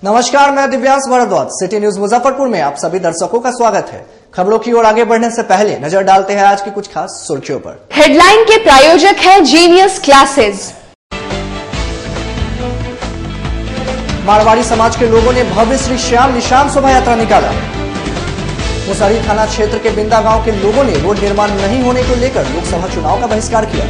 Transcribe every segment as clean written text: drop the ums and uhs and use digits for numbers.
नमस्कार, मैं Divyansh Bhardwaj. City news Muzaffarpur में आप सभी दर्शकों का स्वागत है। खबरों की ओर आगे बढ़ने से पहले नजर डालते हैं आज की कुछ खास सुर्खियों पर। हेडलाइन के प्रायोजक है जीनियस क्लासेस। मारवाड़ी समाज के लोगों ने भव्य श्री श्याम निशान शोभा यात्रा निकाला। मुसहरी थाना क्षेत्र के बिंदा गांव के लोगों ने रोड निर्माण नहीं होने को लेकर लोकसभा चुनाव का बहिष्कार किया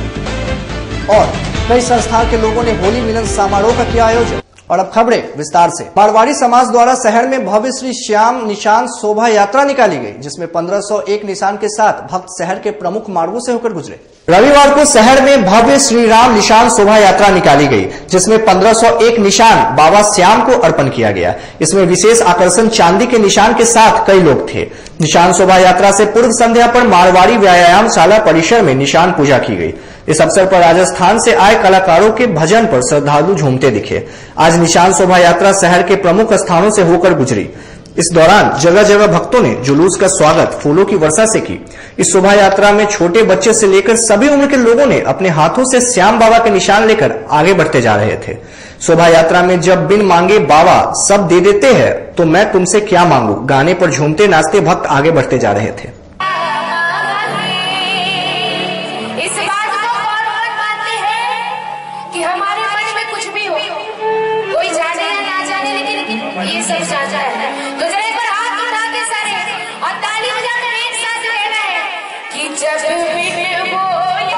और कई संस्थान के लोगों ने होली मिलन समारोह का किया आयोजन। और अब खबरें विस्तार से। मारवाड़ी समाज द्वारा शहर में भव्य श्री श्याम निशान शोभा यात्रा निकाली गई, जिसमें 1501 निशान के साथ भक्त शहर के प्रमुख मार्गों से होकर गुजरे। रविवार को शहर में भव्य श्री राम निशान शोभा यात्रा निकाली गई, जिसमें 1501 निशान बाबा श्याम को अर्पण किया गया। इसमें विशेष आकर्षण चांदी के निशान के साथ कई लोग थे। निशान शोभा यात्रा से पूर्व संध्या पर मारवाड़ी व्यायामशाला परिसर में निशान पूजा की गई। इस अवसर पर राजस्थान से आए कलाकारों के भजन पर श्रद्धालु झूमते दिखे। आज निशान शोभा यात्रा शहर के प्रमुख स्थानों से होकर गुजरी। इस दौरान जगह जगह भक्तों ने जुलूस का स्वागत फूलों की वर्षा से की। इस शोभा यात्रा में छोटे बच्चे से लेकर सभी उम्र के लोगों ने अपने हाथों से श्याम बाबा के निशान लेकर आगे बढ़ते जा रहे थे। शोभा यात्रा में जब बिन मांगे बाबा सब दे देते हैं तो मैं तुमसे क्या मांगू गाने पर झूमते नाचते भक्त आगे बढ़ते जा रहे थे। ये सब साझा है, तो जरा एक बार हाथ उठा के सारे और ताली बजाकर एक साथ कहना है कि जब बिन बोले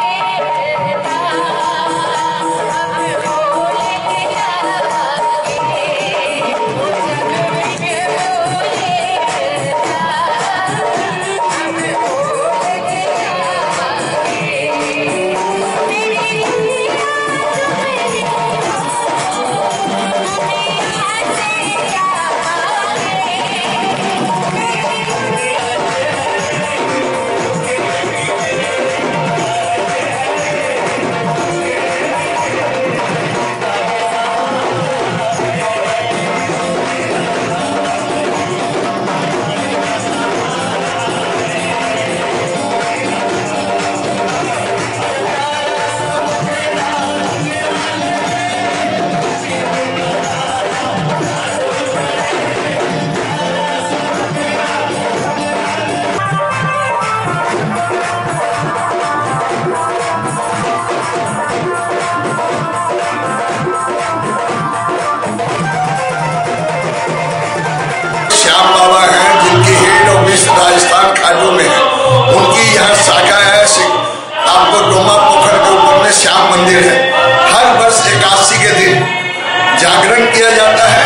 श्याम बाबा हैं, जिनकी हेड ऑफिस राजस्थान खाजू में है। उनकी यहाँ शाखा है। आपको डोमा पोखर के ऊपर में श्याम मंदिर है। हर वर्ष 81 के दिन जागरण किया जाता है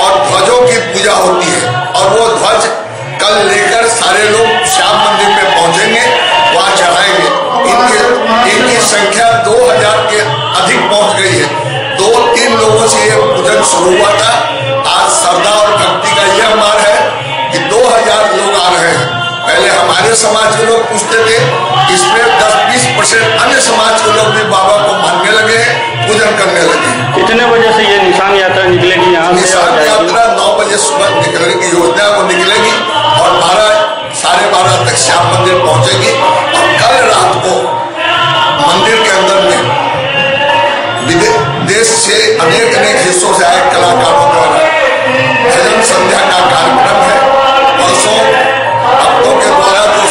और ध्वजों की पूजा होती है और वो ध्वज कल लेकर सारे लोग श्याम मंदिर में पहुंचेंगे, वहाँ चढ़ाएंगे। इनकी संख्या 2000 के अधिक पहुंच गई है। 2-3 लोगों से ये पूजन शुरू हुआ था। आज श्रद्धा और भक्ति का यह मार है कि 2000 लोग आ रहे हैं। पहले हमारे समाज के लोग पूछते थे, इसमें 10-20% अन्य समाज के लोग भी बाबा को मानने लगे हैं, पूजन करने लगे हैं। कितने बजे से ये निशान यात्रा निकलेगी? यहाँ निशान यात्रा 9 बजे सुबह निकलने की योजना को निकलेगी और 12-12:30 तक श्याम मंदिर पहुंचेगी। और कल रात को मंदिर के अंदर में देश से अनेक हिस्सों से आए कलाकारों द्वारा भजन संध्या का कार्यक्रम है। वर्षों भक्तों के द्वारा जो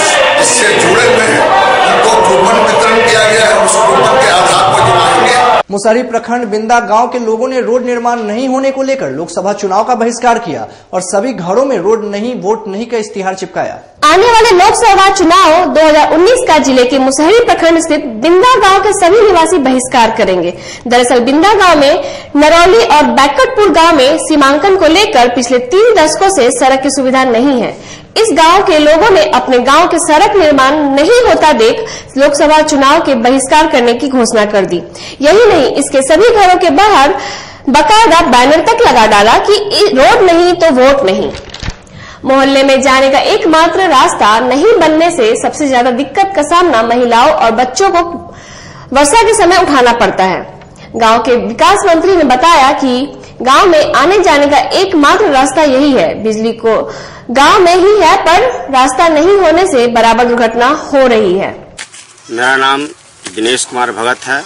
इससे जुड़े हुए हैं उनको कूपन वितरण किया गया है। उस कूपन के आधार पर जो आएंगे। मुसहरी प्रखंड बिंदा गांव के लोगों ने रोड निर्माण नहीं होने को लेकर लोकसभा चुनाव का बहिष्कार किया और सभी घरों में रोड नहीं वोट नहीं का इश्तिहार चिपकाया। आने वाले लोकसभा चुनाव 2019 का जिले के मुसहरी प्रखंड स्थित बिंदा गांव के सभी निवासी बहिष्कार करेंगे। दरअसल बिंदा गांव में नरौली और बैकटपुर गांव में सीमांकन को लेकर पिछले 3 दशकों से सड़क की सुविधा नहीं है। इस गांव के लोगों ने अपने गांव के सड़क निर्माण नहीं होता देख लोकसभा चुनाव के बहिष्कार करने की घोषणा कर दी। यही नहीं, इसके सभी घरों के बाहर बाकायदा बैनर तक लगा डाला कि रोड नहीं तो वोट नहीं। मोहल्ले में जाने का एकमात्र रास्ता नहीं बनने से सबसे ज्यादा दिक्कत का सामना महिलाओं और बच्चों को वर्षा के समय उठाना पड़ता है। गांव के विकास मंत्री ने बताया कि गांव में आने जाने का एकमात्र रास्ता यही है। बिजली को गांव में ही है, पर रास्ता नहीं होने से बराबर दुर्घटना हो रही है। मेरा नाम दिनेश कुमार भगत है।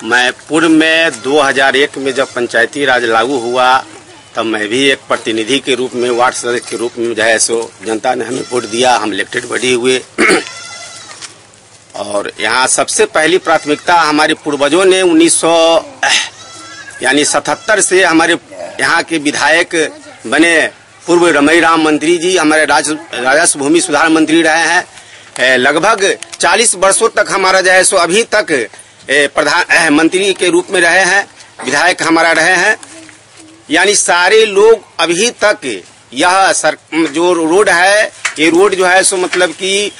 मैं पूर्व में 2001 में जब पंचायती राज लागू हुआ तब मैं भी एक प्रतिनिधि के रूप में, वार्ड सदस्य के रूप में जो है सो जनता ने हमें वोट दिया, हम इलेक्टेड बॉडी हुए। और यहाँ सबसे पहली प्राथमिकता हमारे पूर्वजों ने 1977 से हमारे यहाँ के विधायक बने पूर्व रमई राम मंत्री जी हमारे राजस्व भूमि सुधार मंत्री रहे हैं। लगभग 40 वर्षों तक हमारा जो है सो अभी तक प्रधान मंत्री के रूप में रहे हैं, विधायक हमारा रहे हैं। यानी सारे लोग अभी तक यह जो रोड है, ये रोड जो है सो मतलब कि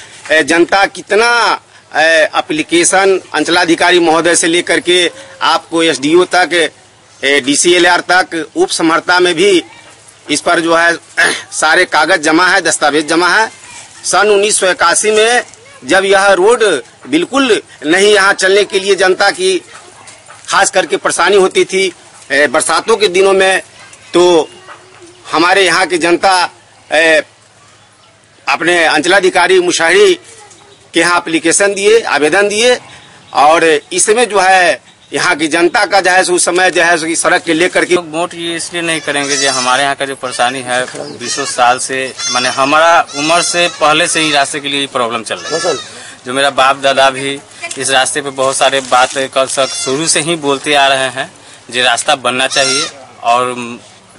जनता कितना एप्लीकेशन अंचलाधिकारी महोदय से लेकर के आपको एसडीओ तक, डीसीएलआर तक, उप समर्था में भी इस पर जो है सारे कागज जमा है, दस्तावेज जमा है। सन 1981 में जब यह रोड बिल्कुल नहीं यहाँ चलने के लिए जनता की खास करके परेशानी होती थी बरसातों के दिनों में, तो हमारे यहाँ की जनता अपने अंचलाधिकारी मुशहरी के यहाँ एप्लीकेशन दिए, आवेदन दिए, और इसमें जो है यहाँ की जनता का जो है उस समय जो है सड़क के लेकर के वोट ये इसलिए नहीं करेंगे जो हमारे यहाँ का जो परेशानी है 20 साल से, माने हमारा उम्र से पहले से ही रास्ते के लिए प्रॉब्लम चल रही है। जो मेरा बाप दादा भी इस रास्ते पे बहुत सारे बात कल शुरू से ही बोलते आ रहे हैं जो रास्ता बनना चाहिए, और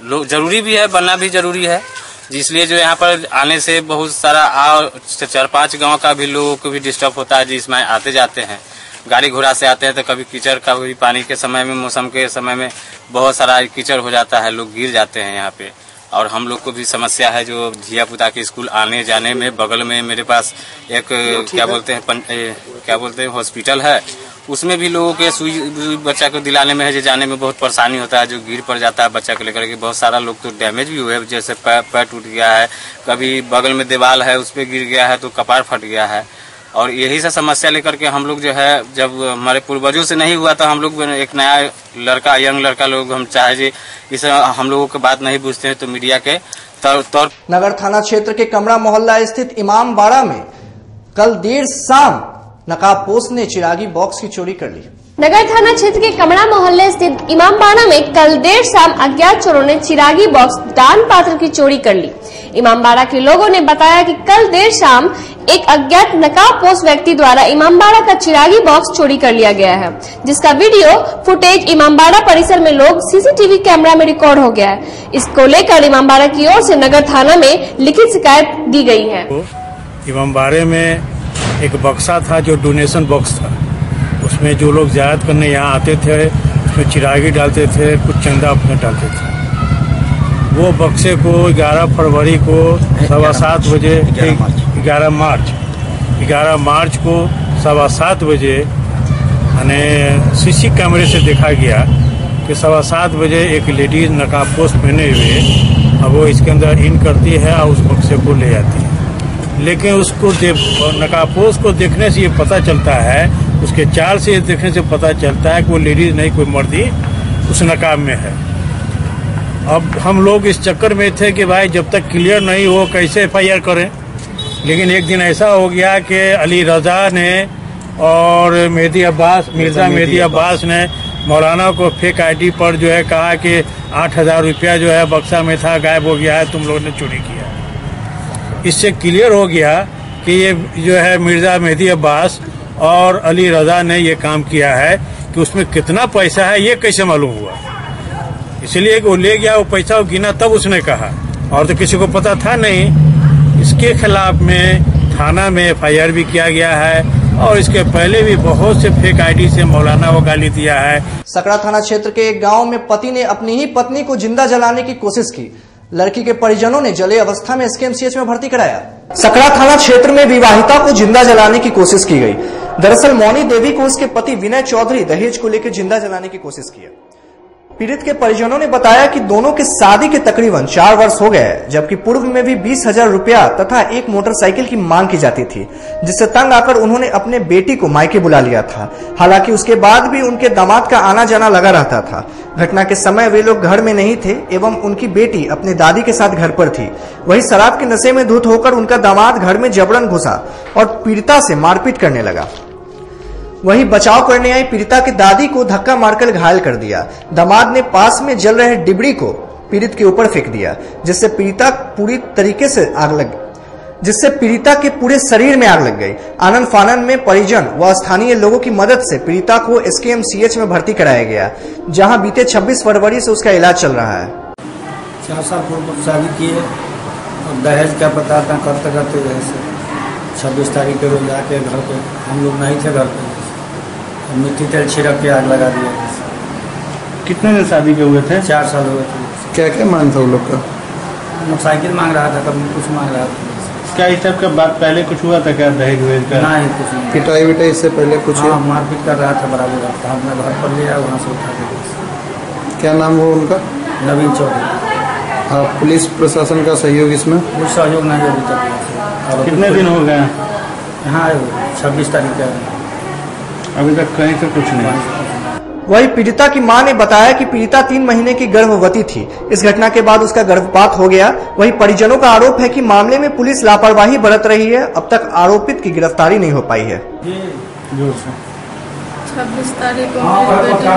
लोग जरूरी भी है, बनना भी जरूरी है। इसलिए जो यहाँ पर आने से बहुत सारा 4-5 गांव का भी लोगों को भी डिस्टर्ब होता है, जिसमें आते जाते हैं गाड़ी घोड़ा से आते हैं तो कभी कीचड़ का भी, पानी के समय में, मौसम के समय में बहुत सारा कीचड़ हो जाता है, लोग गिर जाते हैं यहाँ पे। और हम लोग को भी समस्या है जो धिया पुता के स्कूल आने जाने में, बगल में मेरे पास एक क्या बोलते हैं हॉस्पिटल है, उसमें भी लोगों के सुई बच्चा को दिलाने में है, जो जाने में बहुत परेशानी होता है, जो गिर पड़ जाता है बच्चा को लेकर के। बहुत सारा लोग तो डैमेज भी हुए, जैसे पैर टूट गया है, कभी बगल में दीवार है उस पर गिर गया है तो कपार फट गया है। और यही सा समस्या लेकर के हम लोग जो है, जब हमारे पूर्वजों से नहीं हुआ तो हम लोग एक नया लड़का, यंग लड़का लोग हम चाहे इस हम लोगों की बात नहीं पूछते हैं तो मीडिया के तौर। नगर थाना क्षेत्र के कमरा मोहल्ला स्थित इमामबाड़ा में कल देर शाम नकाबपोश ने चिरागी बॉक्स की चोरी कर ली। नगर थाना क्षेत्र के कमरा मोहल्ले स्थित इमामबाड़ा में कल देर शाम अज्ञात चोरों ने चिरागी बॉक्स दान पात्र की चोरी कर ली। इमामबाड़ा के लोगों ने बताया कि कल देर शाम एक अज्ञात नकाबपोश व्यक्ति द्वारा इमामबाड़ा का चिरागी बॉक्स चोरी कर लिया गया है, जिसका वीडियो फुटेज इमामबाड़ा परिसर में लोग सीसीटीवी कैमरा में रिकॉर्ड हो गया है। इसको लेकर इमामबाड़ा की ओर से नगर थाना में लिखित शिकायत दी गई है। इमामबाड़े में एक बक्सा था जो डोनेशन बॉक्स था, उसमें जो लोग ज़ियारत करने यहाँ आते थे उसमें चिरागी डालते थे, कुछ चंदा अपना डालते थे। वो बक्से को 11 फरवरी को 7:15 बजे, 11 मार्च को 7:15 बजे यानी सीसी कैमरे से देखा गया कि 7:15 बजे एक लेडीज नकाबपोश पहने हुए अब वो इसके अंदर इन करती है और उस बक्से को ले जाती है। लेकिन उसको नकाबपोश को देखने से ये पता चलता है, उसके चाल से देखने से पता चलता है कि वो लेडीज नहीं, कोई मर्दी उस नकाब में है। अब हम लोग इस चक्कर में थे कि भाई जब तक क्लियर नहीं हो कैसे FIR करें। लेकिन एक दिन ऐसा हो गया कि अली रजा ने और मिर्जा मेहदी अब्बास ने मौलाना को फेक ID पर जो है कहा कि 8,000 रुपया जो है बक्सा में था, गायब हो गया है, तुम लोगों ने चोरी किया। इससे क्लियर हो गया कि ये जो है मिर्जा मेहदी अब्बास और अली रजा ने ये काम किया है कि उसमें कितना पैसा है ये कैसे मालूम हुआ। इसलिए वो ले गया, वो पैसा वो गिना तब उसने कहा, और तो किसी को पता था नहीं। इसके खिलाफ में थाना में FIR भी किया गया है और इसके पहले भी बहुत से फेक ID से मौलाना को गाली दिया है। सकरा थाना क्षेत्र के एक गांव में पति ने अपनी ही पत्नी को जिंदा जलाने की कोशिश की। लड़की के परिजनों ने जले अवस्था में SKMCH में भर्ती कराया। सकरा थाना क्षेत्र में विवाहिता को जिंदा जलाने की कोशिश की गई। दरअसल मौनी देवी को उसके पति विनय चौधरी दहेज को लेकर जिंदा जलाने की कोशिश की। पीड़ित के परिजनों ने बताया कि दोनों के शादी के तकरीबन 4 वर्ष हो गए, जबकि पूर्व में भी 20,000 रुपया तथा एक मोटरसाइकिल की मांग की जाती थी, जिससे तंग आकर उन्होंने अपने बेटी को मायके बुला लिया था। हालांकि उसके बाद भी उनके दामाद का आना जाना लगा रहता था। घटना के समय वे लोग घर में नहीं थे एवं उनकी बेटी अपने दादी के साथ घर पर थी। वहीं शराब के नशे में धुत होकर उनका दामाद घर में जबरन घुसा और पीड़िता से मारपीट करने लगा। वहीं बचाव करने आई पीड़िता की दादी को धक्का मारकर घायल कर दिया। दामाद ने पास में जल रहे डिबरी को पीड़ित के ऊपर फेंक दिया, जिससे पीड़िता के पूरे शरीर में आग लग गई। आनंद फानन में परिजन व स्थानीय लोगों की मदद से पीड़िता को SKMCH में भर्ती कराया गया, जहां बीते 26 फरवरी से उसका इलाज चल रहा है। 4 साल पूर्व शादी किए और दहेज का पता था करते करते जैसे 26 तारीख के रोज आके घर पे, हम लोग नहीं थे घर पे, मिट्टी तेल छिड़क के आग लगा दिया। कितने दिन शादी के हुए थे? 4 साल हुए थे। क्या क्या मांग था वो लोग का? मोटरसाइकिल मांग रहा था, कभी कुछ मांग रहा था। क्या इस टाइप का बात पहले कुछ हुआ था क्या? दहेज वहेज का? नहीं, कुछ नहीं। पिटाई विटाई इससे पहले कुछ? हाँ, मारपीट कर रहा था बराबर। हमने घर पर लिया, वहाँ से उठा के। क्या नाम हो उनका? नवीन चौधरी। आप पुलिस प्रशासन का सहयोग इसमें? कुछ सहयोग नहीं अभी तक। कितने दिन हो गए? हाँ, 26 तारीख का। अभी तक कहीं से कुछ नहीं। वही पीड़िता की मां ने बताया कि पीड़िता 3 महीने की गर्भवती थी। इस घटना के बाद उसका गर्भपात हो गया। वही परिजनों का आरोप है कि मामले में पुलिस लापरवाही बरत रही है। अब तक आरोपित की गिरफ्तारी नहीं हो पाई है। 26 तारीख को मेरे बेटे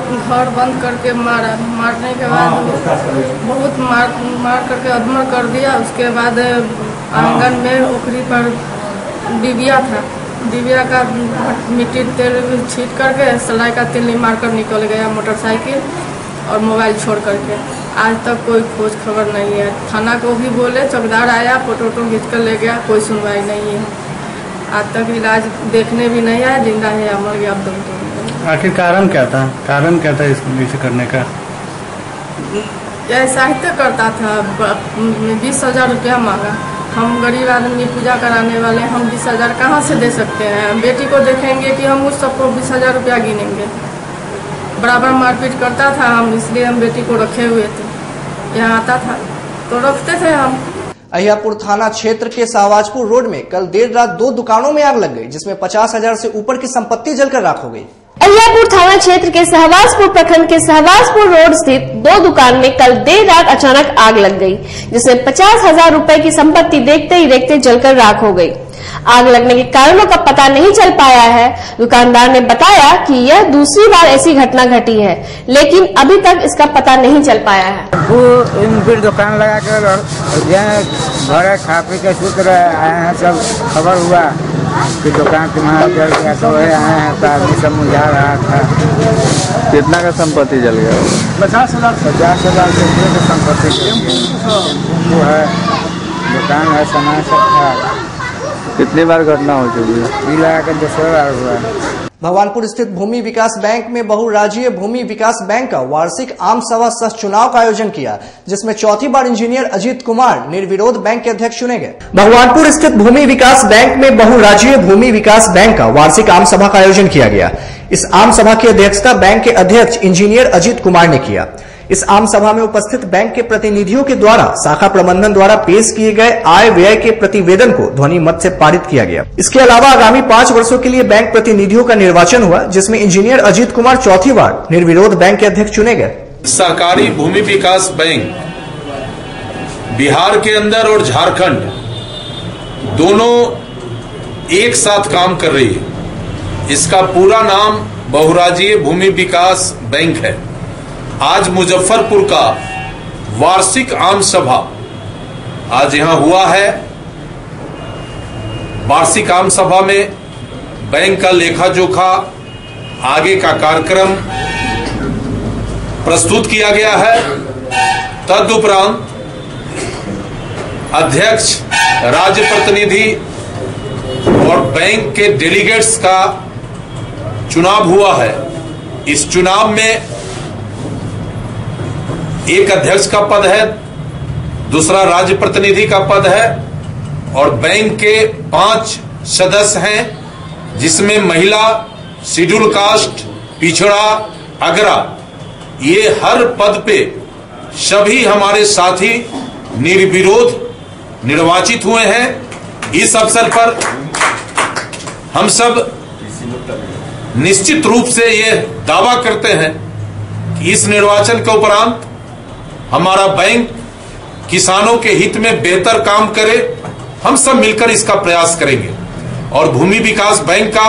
को घर बंद करके मारा। मारने के बाद बहुत मार करके अधमर कर दिया। उसके बाद आंगन में ओखरी पर डिबिया था, डिबिया का मिट्टी तेल छीट करके सलाई का तेल मारकर निकल गया मोटरसाइकिल और मोबाइल छोड़ करके। आज तक कोई खोज खबर नहीं है। थाना को भी बोले, चौकीदार आया, फोटो खींच कर ले गया, कोई सुनवाई नहीं है। आज तक इलाज देखने भी नहीं आया, जिंदा है या मर गया अब तक। आखिर कारण क्या था? कारण क्या था इसको करने का? यह साहित्य करता था। 20,000 रुपया मांगा। हम गरीब आदमी, पूजा कराने वाले, हम 20,000 कहाँ से दे सकते हैं? बेटी को देखेंगे कि हम उस सबको 20,000 रुपया गिनेंगे? बराबर मारपीट करता था। हम इसलिए हम बेटी को रखे हुए थे। यहाँ आता था तो रखते थे हम। अहियापुर थाना क्षेत्र के शाहबाजपुर रोड में कल देर रात 2 दुकानों में आग लग गई, जिसमें 50,000 से ऊपर की संपत्ति जलकर राख हो गई। अहियापुर थाना क्षेत्र के शाहबाजपुर प्रखंड के शाहबाजपुर रोड स्थित 2 दुकान में कल देर रात अचानक आग लग गई, जिसमें 50,000 रुपए की संपत्ति देखते ही देखते जलकर राख हो गई। आग लगने के कारणों का पता नहीं चल पाया है। दुकानदार ने बताया कि यह दूसरी बार ऐसी घटना घटी है, लेकिन अभी तक इसका पता नहीं चल पाया है। फिर दुकान लगा कर घर खा पी के सुत रहे आए हैं, सब खबर हुआ कि दुकान तुम्हारा जल गया, तो आए हैं तो आदमी सब मुझा रहा था। कितना का संपत्ति जल गया? 50,000 से संपत्ति वो है, दुकान है, सामान सब था। कितनी बार घटना हो चुकी है? लगा कर 200 बार हुआ। भगवानपुर स्थित भूमि विकास बैंक में बहुराज्यीय भूमि विकास बैंक का वार्षिक आम सभा सह चुनाव का आयोजन किया, जिसमें चौथी बार इंजीनियर अजीत कुमार निर्विरोध बैंक के अध्यक्ष चुने गए। भगवानपुर स्थित भूमि विकास बैंक में बहुराज्यीय भूमि विकास बैंक का वार्षिक आम सभा का आयोजन किया गया। इस आम सभा की अध्यक्षता बैंक के अध्यक्ष इंजीनियर अजीत कुमार ने किया। इस आम सभा में उपस्थित बैंक के प्रतिनिधियों के द्वारा शाखा प्रबंधन द्वारा पेश किए गए आय व्यय के प्रतिवेदन को ध्वनि मत से पारित किया गया। इसके अलावा आगामी 5 वर्षों के लिए बैंक प्रतिनिधियों का निर्वाचन हुआ, जिसमें इंजीनियर अजीत कुमार चौथी बार निर्विरोध बैंक के अध्यक्ष चुने गए। सहकारी भूमि विकास बैंक बिहार के अंदर और झारखंड दोनों एक साथ काम कर रही है। इसका पूरा नाम बहुराज्यीय भूमि विकास बैंक है। आज मुजफ्फरपुर का वार्षिक आम सभा आज यहां हुआ है। वार्षिक आम सभा में बैंक का लेखा जोखा, आगे का कार्यक्रम प्रस्तुत किया गया है। तदुपरांत अध्यक्ष, राज्य प्रतिनिधि और बैंक के डेलीगेट्स का चुनाव हुआ है। इस चुनाव में एक अध्यक्ष का पद है, दूसरा राज्य प्रतिनिधि का पद है और बैंक के 5 सदस्य हैं, जिसमें महिला, शेड्यूल कास्ट, पिछड़ा, अगरा, ये हर पद पे सभी हमारे साथी निर्विरोध निर्वाचित हुए हैं। इस अवसर पर हम सब निश्चित रूप से ये दावा करते हैं कि इस निर्वाचन के उपरांत हमारा बैंक किसानों के हित में बेहतर काम करे। हम सब मिलकर इसका प्रयास करेंगे। और भूमि विकास बैंक का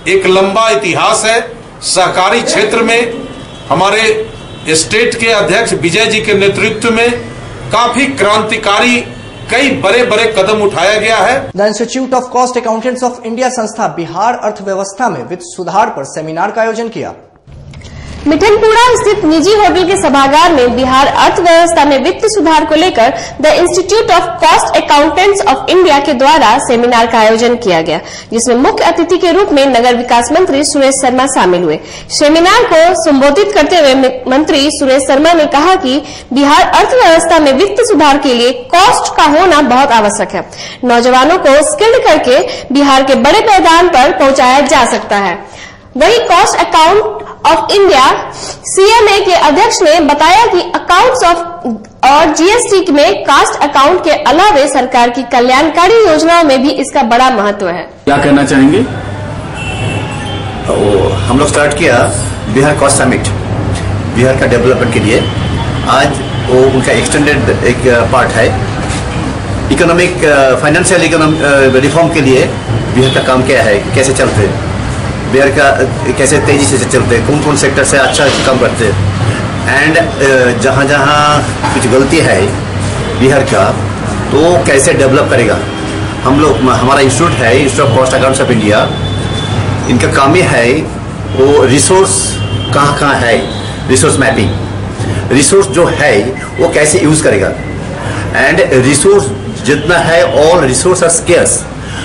एक लंबा इतिहास है। सहकारी क्षेत्र में हमारे स्टेट के अध्यक्ष विजय जी के नेतृत्व में काफी क्रांतिकारी कई बड़े बड़े कदम उठाया गया है। The institute of cost accountants of India संस्था बिहार अर्थव्यवस्था में वित्त सुधार पर सेमिनार का आयोजन किया। मिठनपुरा स्थित निजी होटल के सभागार में बिहार अर्थव्यवस्था में वित्त सुधार को लेकर the institute of cost accountants of India के द्वारा सेमिनार का आयोजन किया गया, जिसमें मुख्य अतिथि के रूप में नगर विकास मंत्री सुरेश शर्मा शामिल हुए। सेमिनार को संबोधित करते हुए मंत्री सुरेश शर्मा ने कहा कि बिहार अर्थव्यवस्था में वित्त सुधार के लिए कॉस्ट का होना बहुत आवश्यक है। नौजवानों को स्किल्ड करके बिहार के बड़े मैदान पर पहुंचाया जा सकता है। वही cost account of India CMA के अध्यक्ष ने बताया कि अकाउंट्स ऑफ और जीएसटी में कास्ट अकाउंट के अलावे सरकार की कल्याणकारी योजनाओं में भी इसका बड़ा महत्व है। क्या कहना चाहेंगे? हम लोग स्टार्ट किया बिहार कॉस्ट समिट बिहार का डेवलपमेंट के लिए। आज वो उनका एक्सटेंडेड एक पार्ट है। इकोनॉमिक फाइनेंशियल इकोनॉमिक रिफॉर्म के लिए बिहार का काम क्या है, कैसे चलते हैं, बिहार का कैसे तेजी से चलते हैं, कौन कौन सेक्टर से अच्छा काम करते हैं, एंड जहाँ जहाँ कुछ गलती है बिहार का तो कैसे डेवलप करेगा। हम लोग हमारा इंस्टीट्यूट है institute of cost accounts of India, इनका काम ये है वो रिसोर्स कहाँ कहाँ है, रिसोर्स मैपिंग, रिसोर्स जो है वो कैसे यूज करेगा, एंड रिसोर्स जितना है all resource are scarce,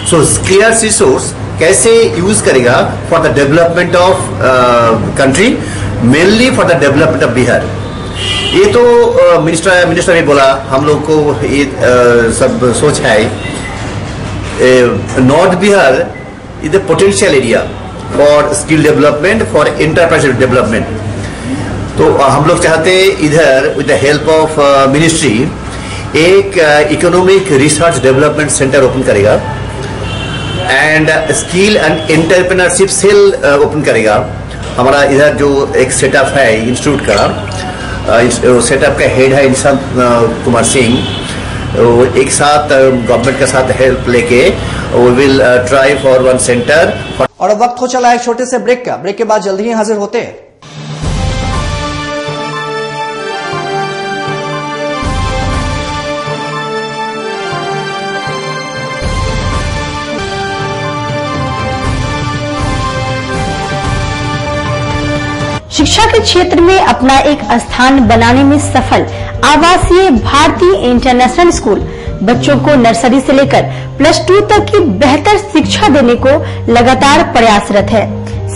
so scarce resource कैसे यूज करेगा for the development of country, mainly for the development of Bihar. ये तो मिनिस्टर ने बोला, हम लोग को ये सब सोच है। North Bihar is the potential area for skill development, for enterprise development. तो हम लोग चाहते इधर with the help of ministry एक economic research development centre open करेगा and skill and entrepreneurship cell open करेगा। हमारा इधर जो एक सेटअप है इंस्टीट्यूट का, सेटअप का हेड है इंसान कुमार सिंह, एक साथ गवर्नमेंट के साथ हेल्प लेके we will try for one centre. और अब वक्त हो चला एक छोटे से ब्रेक का। ब्रेक के बाद जल्दी ही हाजिर होते हैं। शिक्षा के क्षेत्र में अपना एक स्थान बनाने में सफल आवासीय भारतीय इंटरनेशनल स्कूल बच्चों को नर्सरी से लेकर +2 तक की बेहतर शिक्षा देने को लगातार प्रयासरत है।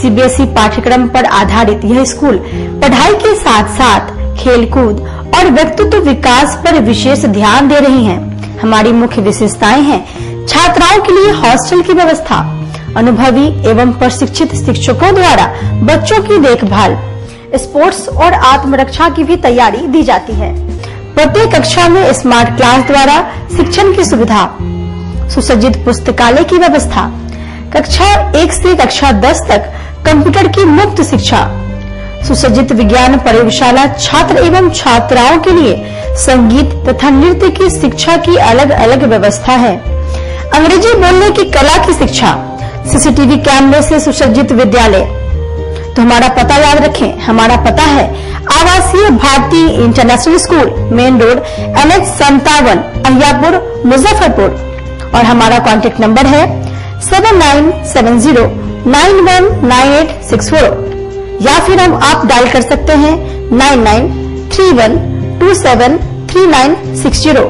सीबीएसई पाठ्यक्रम पर आधारित यह स्कूल पढ़ाई के साथ साथ खेलकूद और व्यक्तित्व विकास पर विशेष ध्यान दे रही हैं। हमारी मुख्य विशेषताएं हैं छात्राओं के लिए हॉस्टल की व्यवस्था, अनुभवी एवं प्रशिक्षित शिक्षकों द्वारा बच्चों की देखभाल, स्पोर्ट्स और आत्मरक्षा की भी तैयारी दी जाती है। प्रत्येक कक्षा में स्मार्ट क्लास द्वारा शिक्षण की सुविधा, सुसज्जित पुस्तकालय की व्यवस्था, कक्षा 1 से कक्षा 10 तक कंप्यूटर की मुफ्त शिक्षा, सुसज्जित विज्ञान प्रयोगशाला, छात्र एवं छात्राओं के लिए संगीत तथा नृत्य की शिक्षा की अलग अलग व्यवस्था है। अंग्रेजी बोलने की कला की शिक्षा, सीसीटीवी कैमरे से सुसज्जित विद्यालय। तो हमारा पता याद रखें, हमारा पता है आवासीय भारतीय international school, main road NH57, Ahiyapur, Muzaffarpur. और हमारा कॉन्टेक्ट नंबर है 7970919864 या फिर आप डायल कर सकते हैं 9931273960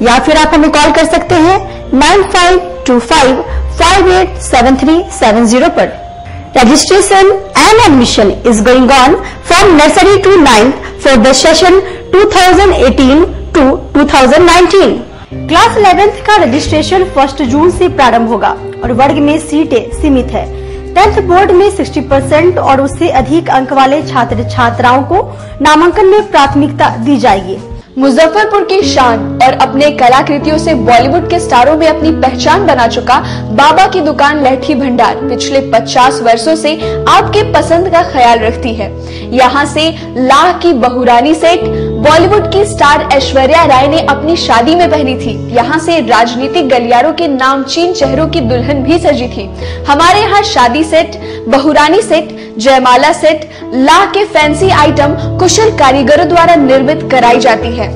या फिर आप हमें कॉल कर सकते हैं 9525587370 पर। Registration and admission is going on from nursery to 9th for the session 2018 to 2019. Class 11th का रजिस्ट्रेशन 1 जून से प्रारंभ होगा और वर्ग में सीटें सीमित है। 10th बोर्ड में 60% और उससे अधिक अंक वाले छात्र छात्राओं को नामांकन में प्राथमिकता दी जाएगी। मुजफ्फरपुर की शान और अपने कलाकृतियों से बॉलीवुड के स्टारों में अपनी पहचान बना चुका बाबा की दुकान लहठी भंडार पिछले 50 वर्षों से आपके पसंद का ख्याल रखती है। यहाँ से लाह की बहुरानी सेट बॉलीवुड की स्टार ऐश्वर्या राय ने अपनी शादी में पहनी थी। यहाँ से राजनीतिक गलियारों के नामचीन चेहरों की दुल्हन भी सजी थी। हमारे यहाँ शादी सेट, बहुरानी सेट, जयमाला सेट, लाह के फैंसी आइटम कुशल कारीगरों द्वारा निर्मित कराई जाती है।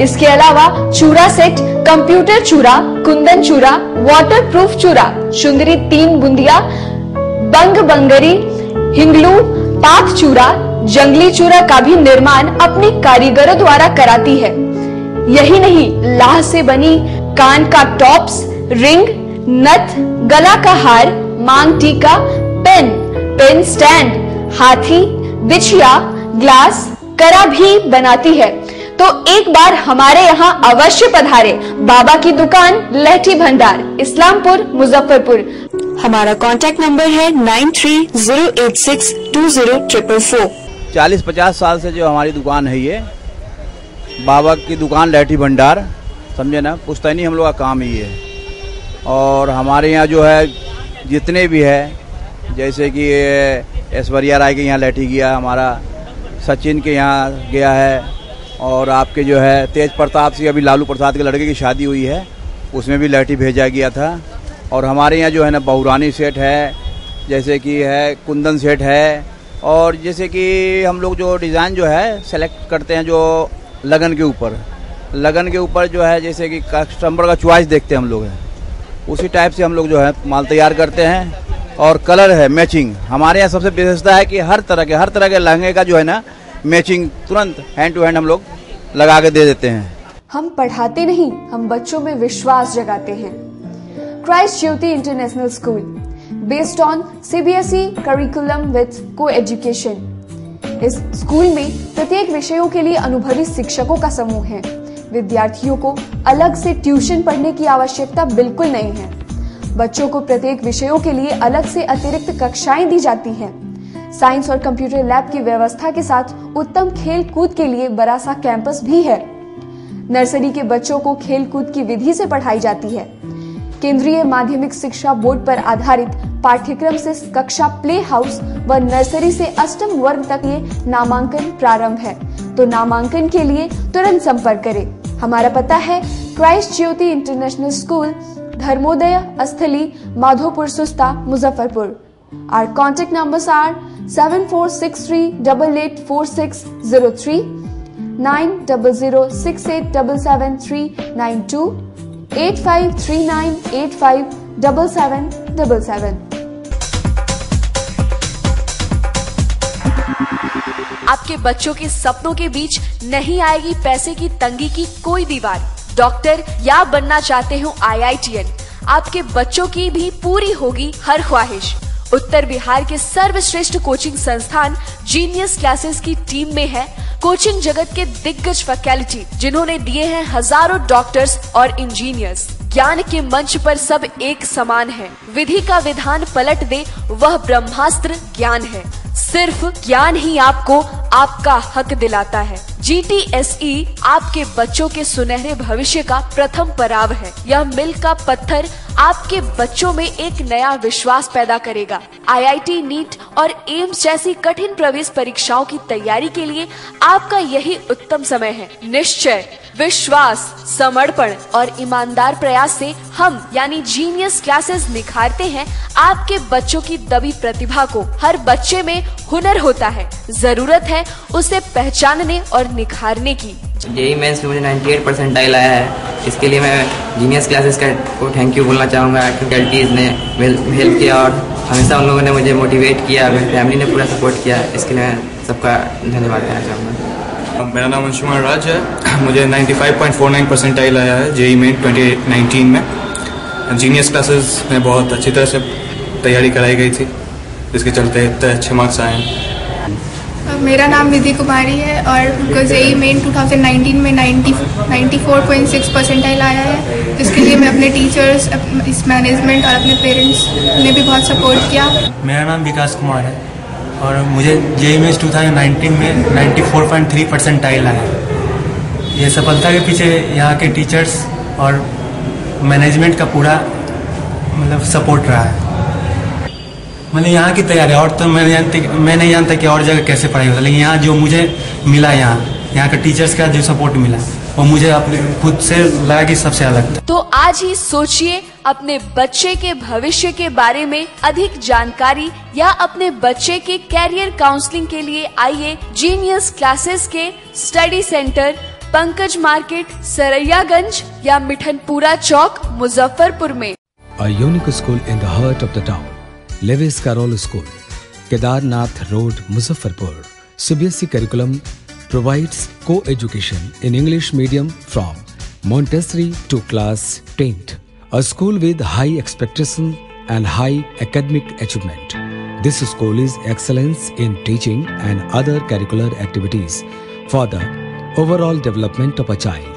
इसके अलावा चूड़ा सेट, कंप्यूटर चूड़ा, कुंदन चूड़ा, वाटरप्रूफ चूड़ा, सुंदरी 3 बुंदिया, बंग बंगरी, हिंगलू, पाक चूड़ा, जंगली चूड़ा का भी निर्माण अपने कारीगरों द्वारा कराती है। यही नहीं, लाह से बनी कान का टॉप्स, रिंग, नथ, गला का हार, मांग टीका, पेन स्टैंड, हाथी, बिछिया, ग्लास, कड़ा भी बनाती है। तो एक बार हमारे यहाँ अवश्य पधारे। बाबा की दुकान लहठी भंडार, इस्लामपुर, मुजफ्फरपुर। हमारा कांटेक्ट नंबर है 9308620444। 40-50 साल से जो हमारी दुकान है, ये बाबा की दुकान लहठी भंडार, समझे ना, पुश्तैनी हम लोग का काम ही है। और हमारे यहाँ जो है जितने भी है, जैसे कि ऐश्वर्या राय के यहाँ लहठी गया, हमारा सचिन के यहाँ गया है, और आपके जो है तेज प्रताप सिंह, अभी लालू प्रसाद के लड़के की शादी हुई है, उसमें भी लहठी भेजा गया था। और हमारे यहाँ जो है ना बहुरानी सेट है, जैसे कि है कुंदन सेट है, और जैसे कि हम लोग जो डिज़ाइन जो है सेलेक्ट करते हैं जो लगन के ऊपर जो है, जैसे कि कस्टमर का चॉइस देखते हैं हम लोग हैं, उसी टाइप से हम लोग जो है माल तैयार करते हैं। और कलर है मैचिंग, हमारे यहाँ सबसे विशेषता है कि हर तरह के लहंगे का जो है ना मैचिंग तुरंत हैंड टू हैंड हम लोग लगा के दे देते हैं। हम पढ़ाते नहीं, हम बच्चों में विश्वास जगाते हैं। Christ Jyoti international school, based on CBSE curriculum with coeducation. इस स्कूल में प्रत्येक विषयों के लिए अनुभवी शिक्षकों का समूह है। विद्यार्थियों को अलग से ट्यूशन पढ़ने की आवश्यकता बिल्कुल नहीं है। बच्चों को प्रत्येक विषयों के लिए अलग से अतिरिक्त कक्षाएं दी जाती हैं। साइंस और कंप्यूटर लैब की व्यवस्था के साथ उत्तम खेल कूद के लिए बड़ा सा कैंपस भी है। नर्सरी के बच्चों को खेल कूद की विधि से पढ़ाई जाती है। केंद्रीय माध्यमिक शिक्षा बोर्ड पर आधारित पाठ्यक्रम से कक्षा प्ले हाउस व नर्सरी से अष्टम वर्ग तक ये नामांकन प्रारंभ है। तो नामांकन के लिए तुरंत संपर्क करें। हमारा पता है Christ Jyoti international school, Dharmodaya स्थली, माधोपुर सुस्ता, Muzaffarpur. Our contact numbers are 7463884603, 9006877392, 8539857777। आपके बच्चों के सपनों के बीच नहीं आएगी पैसे की तंगी की कोई दीवार। डॉक्टर या बनना चाहते हो IITN, आपके बच्चों की भी पूरी होगी हर ख्वाहिश। उत्तर बिहार के सर्वश्रेष्ठ कोचिंग संस्थान जीनियस क्लासेस की टीम में है कोचिंग जगत के दिग्गज फैकल्टी, जिन्होंने दिए हैं हजारों डॉक्टर्स और इंजीनियर्स। ज्ञान के मंच पर सब एक समान है। विधि का विधान पलट दे वह ब्रह्मास्त्र ज्ञान है। सिर्फ ज्ञान ही आपको आपका हक दिलाता है। GTSE आपके बच्चों के सुनहरे भविष्य का प्रथम पड़ाव है। यह मील का पत्थर आपके बच्चों में एक नया विश्वास पैदा करेगा। IIT, नीट और एम्स जैसी कठिन प्रवेश परीक्षाओं की तैयारी के लिए आपका यही उत्तम समय है। निश्चय, विश्वास, समर्पण और ईमानदार प्रयास से हम यानी जीनियस क्लासेस निखारते हैं आपके बच्चों की दबी प्रतिभा को। हर बच्चे में हुनर होता है, जरूरत है उसे पहचानने और निखारने की। जेईई मेंस में मुझे 98 परसेंटाइल आया है। इसके लिए मैं जीनियस क्लासेस को थैंक यू बोलना चाहूँगा। फैकल्टीज ने हेल्प किया और हमेशा उन लोगों ने मुझे मोटिवेट किया, मेरी फैमिली ने पूरा सपोर्ट किया। इसके लिए मैं सबका धन्यवाद देना चाहूँगा। मेरा नाम अंशुमान राज है। मुझे 95.49 परसेंटाइल आया है जेईई मेन 2019 में। जीनियस क्लासेस में बहुत अच्छी तरह से तैयारी कराई गई थी, जिसके चलते इतने अच्छे मार्क्स आए हैं। मेरा नाम निधि कुमारी है और जेईई मेन 2019 में 94.6 परसेंटाइल आया है, जिसके लिए मैं अपने टीचर्स, इस मैनेजमेंट और अपने पेरेंट्स ने भी बहुत सपोर्ट किया। मेरा नाम विकास कुमार है और मुझे जेईई मेंस 2019 में 94.3 परसेंटाइल आया। ये सफलता के पीछे यहाँ के टीचर्स और मैनेजमेंट का पूरा मतलब सपोर्ट रहा है। मतलब यहाँ की तैयारी और तो मैं नहीं जानता कि और जगह कैसे पढ़ाई होता, लेकिन यहाँ जो मुझे मिला, यहाँ के टीचर्स का जो सपोर्ट मिला वो मुझे अपने खुद से लगा कि सबसे अलग था। तो आज ही सोचिए, अपने बच्चे के भविष्य के बारे में अधिक जानकारी या अपने बच्चे के कैरियर काउंसलिंग के लिए आइए जीनियस क्लासेस के study centre Pankaj market, Saraiyaganj या मिठनपुरा चौक, मुजफ्फरपुर में। A unique school in the heart of the town, Lewis Carroll School, Kedarnath Road, Muzaffarpur. CBSE curriculum provides co-education in English medium from Montessori to class 10th. A school with high expectation and high academic achievement. This school is excellence in teaching and other curricular activities for the overall development of a child.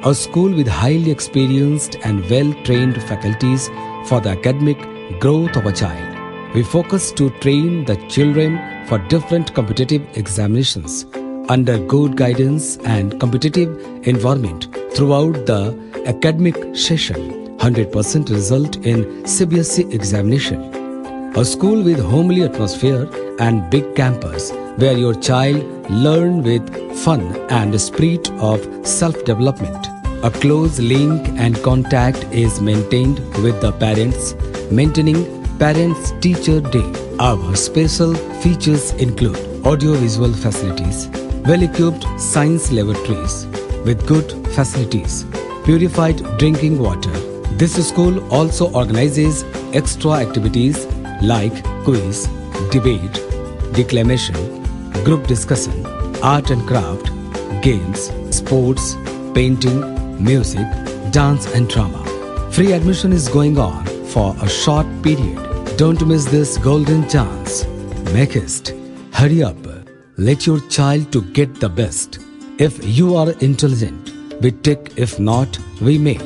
A school with highly experienced and well-trained faculties for the academic growth of a child. We focus to train the children for different competitive examinations under good guidance and competitive environment throughout the academic session. 100% result in CBSE examination. A school with homely atmosphere and big campus where your child learn with fun and spirit of self-development. A close link and contact is maintained with the parents, maintaining Parents-Teacher Day. Our special features include audio-visual facilities, well-equipped science laboratories with good facilities, purified drinking water. This school also organizes extra activities like quiz, debate, declamation, group discussion, art and craft, games, sports, painting, music, dance and drama. Free admission is going on for a short period. Don't miss this golden chance. Make haste. Hurry up. Let your child to get the best. If you are intelligent, we take. If not, we may.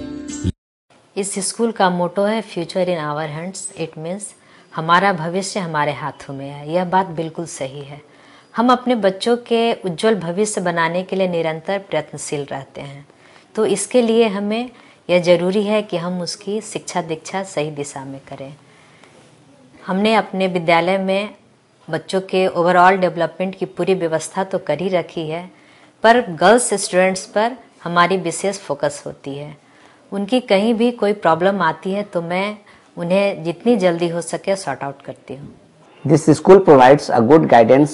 इस school का motto है future in our hands. It means हमारा भविष्य हमारे हाथों में है। यह बात बिल्कुल सही है। हम अपने बच्चों के उज्जवल भविष्य बनाने के लिए निरंतर प्रयत्नशील रहते हैं। तो इसके लिए हमें यह ज़रूरी है कि हम उसकी शिक्षा दीक्षा सही दिशा में करें। हमने अपने विद्यालय में बच्चों के ओवरऑल डेवलपमेंट की पूरी व्यवस्था तो कर ही रखी है, पर गर्ल्स स्टूडेंट्स पर हमारी विशेष फोकस होती है। उनकी कहीं भी कोई प्रॉब्लम आती है तो मैं उन्हें जितनी जल्दी हो सके सॉर्ट आउट करती हूँ। This school provides a good guidance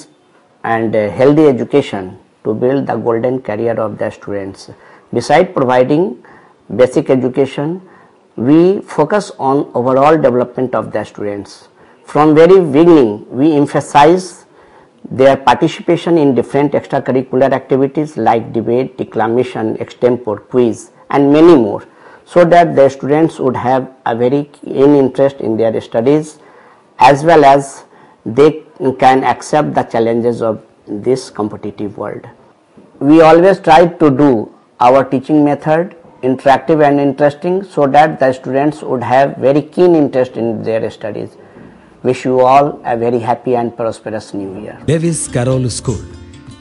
and healthy education to build the golden career of the students. Besides providing basic education, we focus on overall development of the students. From very beginning, we emphasize their participation in different extracurricular activities like debate, declamation, extempore, quiz and many more, so that the students would have a very keen interest in their studies as well as they can accept the challenges of this competitive world. We always try to do our teaching method interactive and interesting so that the students would have very keen interest in their studies. Wish you all a very happy and prosperous new year. Lewis Carroll School,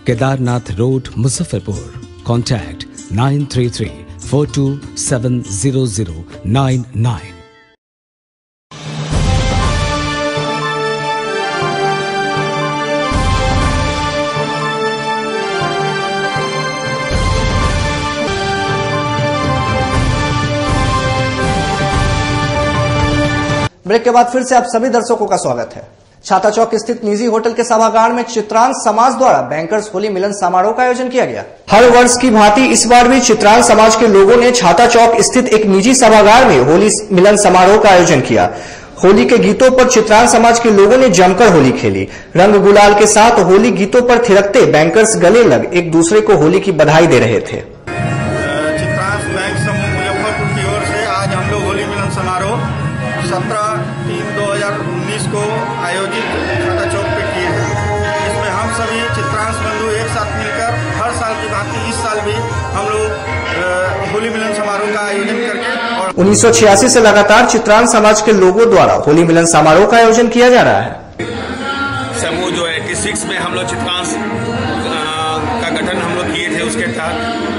Kedarnath Road, Muzaffarpur. Contact 933-4270099. Break के बाद फिर से आप सभी दर्शकों का स्वागत है। छाता चौक स्थित निजी होटल के सभागार में चित्रांश समाज द्वारा बैंकर्स होली मिलन समारोह का आयोजन किया गया। हर वर्ष की भांति इस बार भी चित्रांश समाज के लोगों ने छाता चौक स्थित एक निजी सभागार में होली मिलन समारोह का आयोजन किया। होली के गीतों पर चित्रांश समाज के लोगों ने जमकर होली खेली। रंग गुलाल के साथ होली गीतों पर थिरकते बैंकर्स गले लग एक दूसरे को होली की बधाई दे रहे थे। चित्रांश बैंक समूह मुजफ्फरपुर की ओर से आज हम लोग होली मिलन समारोह 17/3/2019 को आयोजित छाता चौक पे किए हैं। इसमें हम सभी चित्रांश बंधु एक साथ मिलकर हर साल की भांति इस साल भी हम लोग होली मिलन समारोह का आयोजन करके 1986 से लगातार चित्रांश समाज के लोगों द्वारा होली मिलन समारोह का आयोजन किया जा रहा है। समूह जो 86 में हम लोग चित्रांश का गठन हम लोग किए थे, उसके तहत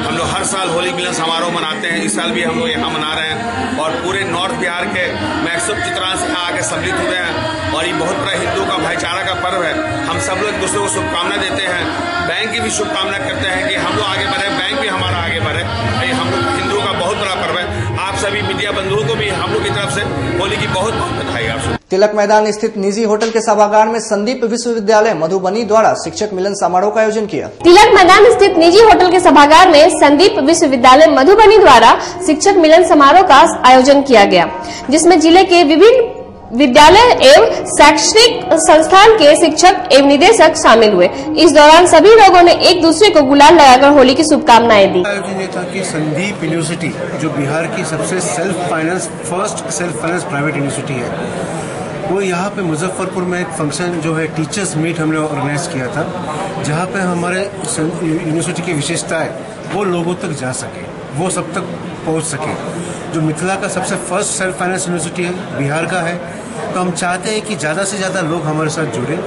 हम लोग हर साल होली मिलन समारोह मनाते हैं। इस साल भी हम लोग यहाँ मना रहे हैं और पूरे नॉर्थ बिहार के मैक्सिमम चित्रांश यहाँ आके सम्मिलित हुए हैं और ये बहुत बड़ा हिंदू का भाईचारा का पर्व है। हम सब लोग एक दूसरे को शुभकामना देते हैं, बैंक की भी शुभकामना करते हैं कि हम लोग आगे बढ़े, बैंक भी हमारा आगे बढ़े। ये हम लोग हिंदुओं का बहुत बड़ा पर्व है। आप सभी मीडिया बंधुओं को भी हम लोग की तरफ से होली की बहुत बहुत बधाई आप। तिलक मैदान स्थित निजी होटल के सभागार में संदीप विश्वविद्यालय मधुबनी द्वारा शिक्षक मिलन समारोह का आयोजन किया। तिलक मैदान स्थित निजी होटल के सभागार में संदीप विश्वविद्यालय मधुबनी द्वारा शिक्षक मिलन समारोह का आयोजन किया गया, जिसमें जिले के विभिन्न विद्यालय एवं शैक्षणिक संस्थान के शिक्षक एवं निदेशक शामिल हुए। इस दौरान सभी लोगों ने एक दूसरे को गुलाल लगाकर होली की शुभकामनाएं दी। आयोजन ये था कि संदीप यूनिवर्सिटी जो बिहार की सबसे first self finance private university है, वो यहाँ पे मुजफ्फरपुर में एक फंक्शन जो है टीचर्स मीट हमने ऑर्गेनाइज किया था, जहाँ पे हमारे यूनिवर्सिटी की विशेषताएं वो लोगों तक जा सके, वो सब तक पहुँच सके। जो मिथिला का सबसे फर्स्ट सेल्फ फाइनेंस यूनिवर्सिटी है, बिहार का है, तो हम चाहते हैं कि ज़्यादा से ज़्यादा लोग हमारे साथ जुड़े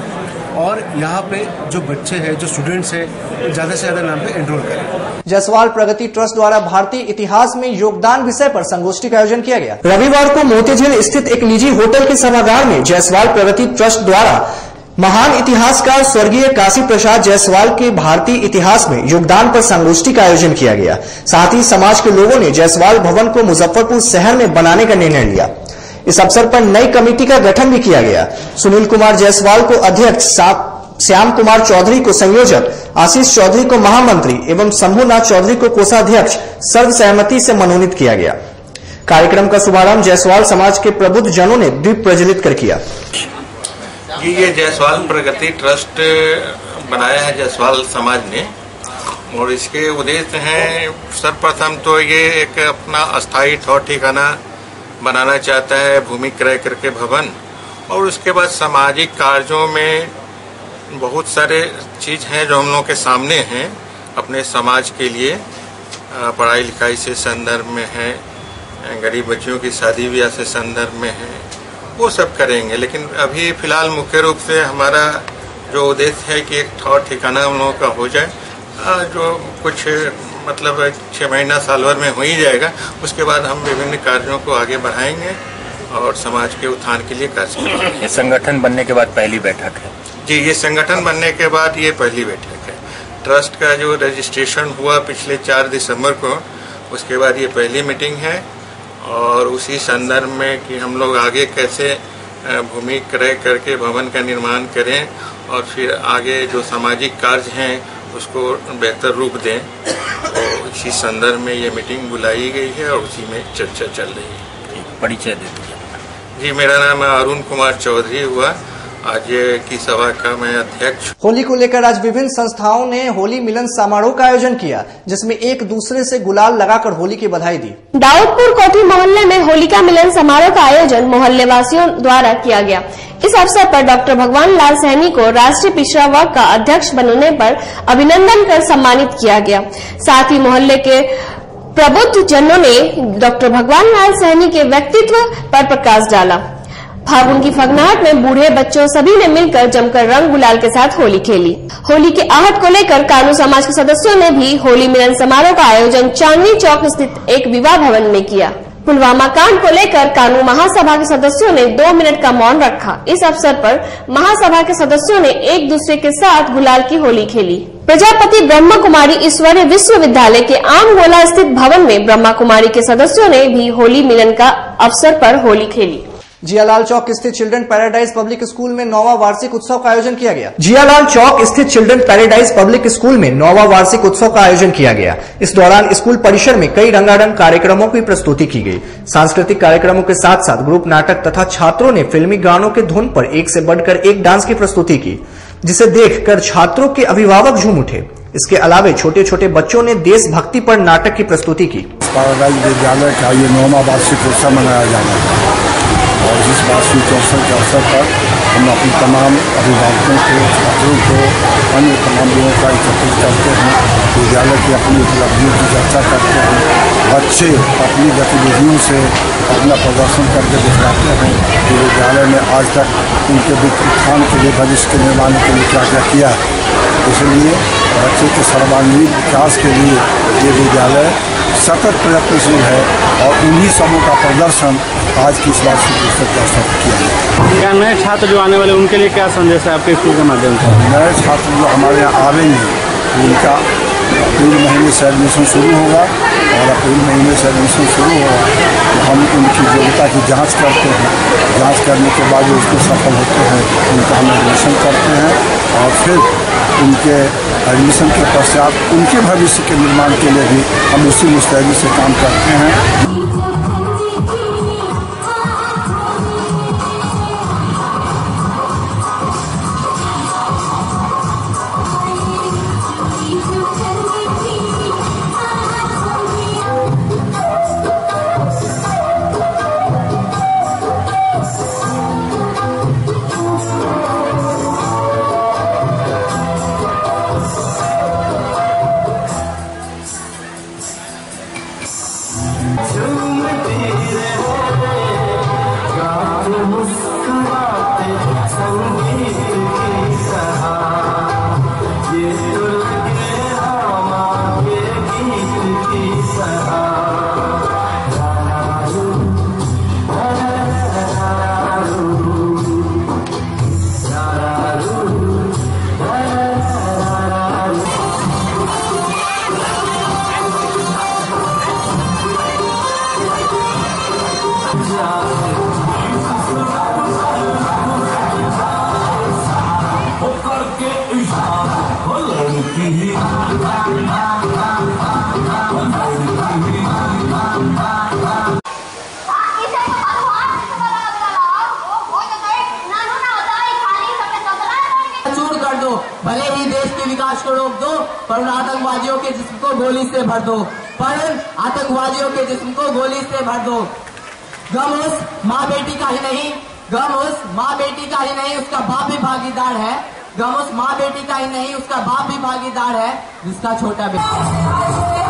और यहाँ पे जो बच्चे हैं, जो स्टूडेंट्स हैं, ज़्यादा से ज़्यादा नाम पे एनरोल करें। जायसवाल प्रगति ट्रस्ट द्वारा भारतीय इतिहास में योगदान विषय पर संगोष्ठी का आयोजन किया गया। रविवार को मोतीझील स्थित एक निजी होटल के सभागार में जायसवाल प्रगति ट्रस्ट द्वारा महान इतिहासकार स्वर्गीय काशी प्रसाद जायसवाल के भारतीय इतिहास में योगदान पर संगोष्ठी का आयोजन किया गया। साथ ही समाज के लोगों ने जायसवाल भवन को मुजफ्फरपुर शहर में बनाने का निर्णय लिया। इस अवसर पर नई कमेटी का गठन भी किया गया। सुनील कुमार जायसवाल को अध्यक्ष, श्याम कुमार चौधरी को संयोजक, आशीष चौधरी को महामंत्री एवं शंभुनाथ चौधरी को कोषाध्यक्ष सर्वसहमति से मनोनीत किया गया। कार्यक्रम का शुभारंभ जायसवाल समाज के प्रबुद्ध जनों ने दीप प्रज्वलित कर किया। ये जायसवाल प्रगति ट्रस्ट बनाया है जायसवाल समाज ने, और इसके उद्देश्य हैं, सर्वप्रथम तो ये एक अपना अस्थायी ठौर ठिकाना बनाना चाहता है, भूमि क्रय करके भवन, और उसके बाद सामाजिक कार्यों में बहुत सारे चीज हैं जो हम लोगों के सामने हैं अपने समाज के लिए। पढ़ाई लिखाई से संदर्भ में है, गरीब बच्चियों की शादी ब्याह से संदर्भ में है, वो सब करेंगे। लेकिन अभी फिलहाल मुख्य रूप से हमारा जो उद्देश्य है कि एक ठौर ठिकाना हम लोगों का हो जाए, जो कुछ मतलब 6 महीना साल भर में हो ही जाएगा। उसके बाद हम विभिन्न कार्यों को आगे बढ़ाएंगे और समाज के उत्थान के लिए कार्य करेंगे। ये संगठन बनने के बाद पहली बैठक है जी, ये संगठन बनने के बाद ये पहली बैठक है। ट्रस्ट का जो रजिस्ट्रेशन हुआ पिछले 4 दिसंबर को, उसके बाद ये पहली मीटिंग है, और उसी संदर्भ में कि हम लोग आगे कैसे भूमि क्रय करके भवन का निर्माण करें और फिर आगे जो सामाजिक कार्य हैं उसको बेहतर रूप दें, तो इसी संदर्भ में ये मीटिंग बुलाई गई है और उसी में चर्चा चल रही है। परिचय दे दीजिए। जी, मेरा नाम अरुण कुमार चौधरी हुआ, आज की सभा का मैं अध्यक्ष। होली को लेकर आज विभिन्न संस्थाओं ने होली मिलन समारोह का आयोजन किया, जिसमें एक दूसरे से गुलाल लगाकर होली की बधाई दी। दाऊदपुर कोठी मोहल्ले में होलिका मिलन समारोह का आयोजन मोहल्ले वासियों द्वारा किया गया। इस अवसर पर डॉक्टर भगवान लाल सैनी को राष्ट्रीय पिछड़ा वर्ग का अध्यक्ष बनने पर अभिनंदन कर सम्मानित किया गया। साथ ही मोहल्ले के प्रबुद्ध जनों ने डॉक्टर भगवान लाल सैनी के व्यक्तित्व पर प्रकाश डाला। फागुन की फगनाहट में बूढ़े बच्चों सभी ने मिलकर जमकर रंग गुलाल के साथ होली खेली। होली के आहट को लेकर कानू समाज के सदस्यों ने भी होली मिलन समारोह का आयोजन चांदनी चौक स्थित एक विवाह भवन में किया। पुलवामा कांड को लेकर कानू महासभा के सदस्यों ने 2 मिनट का मौन रखा। इस अवसर पर महासभा के सदस्यों ने एक दूसरे के साथ गुलाल की होली खेली। प्रजापति ब्रह्मा कुमारी ईश्वरीय विश्वविद्यालय के आम गोला स्थित भवन में ब्रह्मा कुमारी के सदस्यों ने भी होली मिलन का अवसर पर होली खेली। जियालाल चौक स्थित चिल्ड्रन पैराडाइज पब्लिक स्कूल में 9वां वार्षिक उत्सव का आयोजन किया गया। जियालाल चौक स्थित चिल्ड्रन पैराडाइज पब्लिक स्कूल में 9वां वार्षिक उत्सव का आयोजन किया गया। इस दौरान स्कूल परिसर में कई रंगारंग कार्यक्रमों की प्रस्तुति की गई। सांस्कृतिक कार्यक्रमों के साथ साथ ग्रुप नाटक तथा छात्रों ने फिल्मी गानों के धुन पर एक से बढ़कर एक डांस की प्रस्तुति की, जिसे देखकर छात्रों के अभिभावक झूम उठे। इसके अलावा छोटे छोटे बच्चों ने देशभक्ति पर नाटक की प्रस्तुति की। पैराडाइज विद्यालय का ये 9वां वार्षिक उत्सव मनाया जा रहा है और इस वार्षिक उत्सव के अवसर पर हम अपनी तमाम अभिभावकों को, छात्रों को, अन्य तमाम लोगों का एकत्रित करते हैं। विद्यालय की अपनी उपलब्धियों की चर्चा करते हैं। बच्चे अपनी गतिविधियों से अपना प्रदर्शन करके दिखाते हैं कि विद्यालय में आज तक उनके उत्थान के लिए, भविष्य के निर्माण के लिए क्या क्या किया है। इसलिए बच्चे के सर्वांगीण विकास के लिए ये विद्यालय सतत प्रयत्नशील है और उन्हीं सबों का प्रदर्शन आज की इस वार्षिक उत्सव के अवसर पर किया गया। क्या नए छात्र जो आने वाले उनके लिए क्या संदेश है आपके स्कूल के माध्यम से? नए छात्र जो हमारे यहाँ आवेंगे उनका अप्रैल महीने से एडमिशन शुरू होगा और अप्रैल महीने से एडमिशन शुरू हुआ तो हम उनकी योग्यता की जांच करते हैं। जांच करने के बाद उसको सफल होते हैं उनका हम एडमिशन करते हैं और फिर उनके एडमिशन के पश्चात उनके भविष्य के निर्माण के लिए भी हम उसी मुस्तैदी से काम करते हैं। भले ही देश के विकास को रोक दो पर उन आतंकवादियों के जिस्म को गोली से भर दो, पर आतंकवादियों के जिस्म को गोली से भर दो। गम उस माँ बेटी का ही नहीं, गम उस माँ बेटी का ही नहीं, उसका बाप भी भागीदार है। गम उस माँ बेटी का ही नहीं, उसका बाप भी भागीदार है जिसका छोटा बेटा।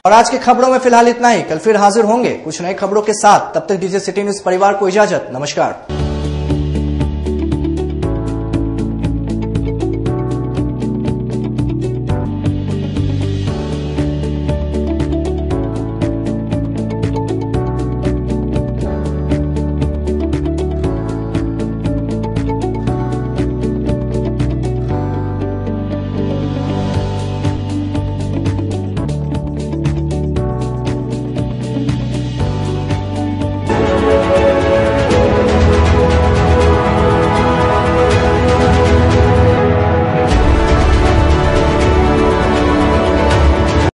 और आज की खबरों में फिलहाल इतना ही। कल फिर हाजिर होंगे कुछ नई खबरों के साथ। तब तक डीजे सिटी न्यूज परिवार को इजाजत। नमस्कार।